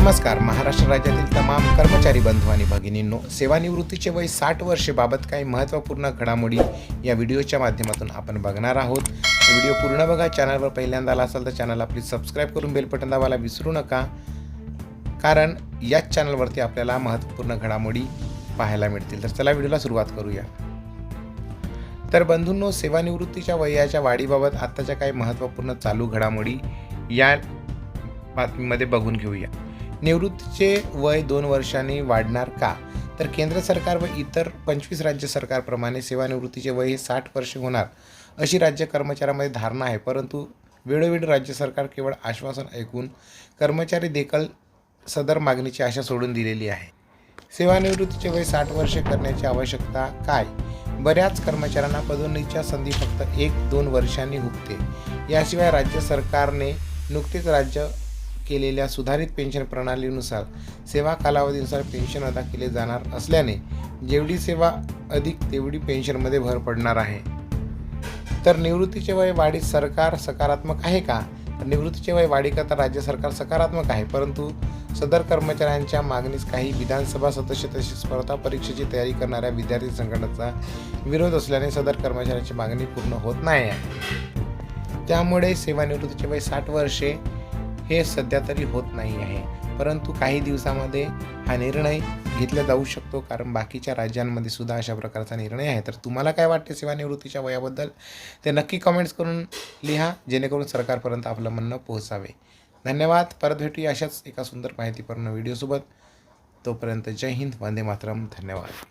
नमस्कार. महाराष्ट्र राज्यातील तमाम कर्मचारी बंधू आणि भगिनींनो, सेवानिवृत्तीचे वय 60 वर्षे बाबत काही महत्त्वपूर्ण घडामोडी या व्हिडिओच्या माध्यमातून आपण बघणार आहोत. व्हिडिओ पूर्ण बघा. चॅनलवर पहिल्यांदा आला असाल तर चॅनलला प्लीज सबस्क्राईब करून बेल बटन दाबायला विसरू नका, कारण याच चॅनलवरती आपल्याला महत्त्वपूर्ण घडामोडी पाहायला मिळतील. तर चला व्हिडिओला सुरुवात करूया. तर बंधूंनो, सेवानिवृत्तीच्या वयाच्या वाढीबाबत आत्ताच्या काही महत्त्वपूर्ण चालू घडामोडी या बातमीमध्ये बघून घेऊया. निवृत्तीचे वय 2 वर्षांनी वाढणार का? तर केंद्र सरकार व इतर 25 राज्य सरकारप्रमाणे सेवानिवृत्तीचे वय हे 60 वर्षे होणार अशी राज्य कर्मचाऱ्यांमध्ये धारणा आहे. परंतु वेळोवेळी राज्य सरकार केवळ आश्वासन ऐकून कर्मचारी देखील सदर मागणीची आशा सोडून दिलेली आहे. सेवानिवृत्तीचे वय 60 वर्षे करण्याची आवश्यकता काय? बऱ्याच कर्मचाऱ्यांना पदोन्नतीच्या संधी फक्त 1-2 वर्षांनी हुकते. याशिवाय राज्य सरकारने नुकतेच राज्य केलेल्या सुधारित पेन्शन प्रणालीनुसार सेवा कालावधीनुसार पेन्शन अदा केले जाणार असल्याने जेवढी सेवा अधिक तेवढी पेन्शनमध्ये भर पडणार आहे. तर निवृत्तीचे वय वाढीस सरकार सकारात्मक आहे का? तर निवृत्तीचे वय वाढीकरता राज्य सरकार सकारात्मक आहे, परंतु सदर कर्मचाऱ्यांच्या मागणीस काही विधानसभा सदस्य तसेच स्पर्धा परीक्षेची तयारी करणाऱ्या विद्यार्थी संघटनांचा विरोध असल्याने सदर कर्मचाऱ्यांची मागणी पूर्ण होत नाही आहे. त्यामुळे सेवानिवृत्तीचे वय 60 वर्षे हे सध्या तरी होत नाही आहे, परंतु काही दिवसामध्ये हा निर्णय घेतला जाऊ शकतो, कारण बाकीच्या राज्यांमध्ये सुद्धा अशा प्रकारचा निर्णय आहे. तर तुम्हाला काय वाटते सेवानिवृत्तीच्या वयाबद्दल ते नक्की कमेंट्स करून लिहा, जेणेकरून सरकारपर्यंत आपलं म्हणणं पोहोचावे. धन्यवाद. परत भेटूया अशाच एका सुंदर माहितीपूर्ण व्हिडिओसोबत. तोपर्यंत जय हिंद, वंदे मातरम. धन्यवाद.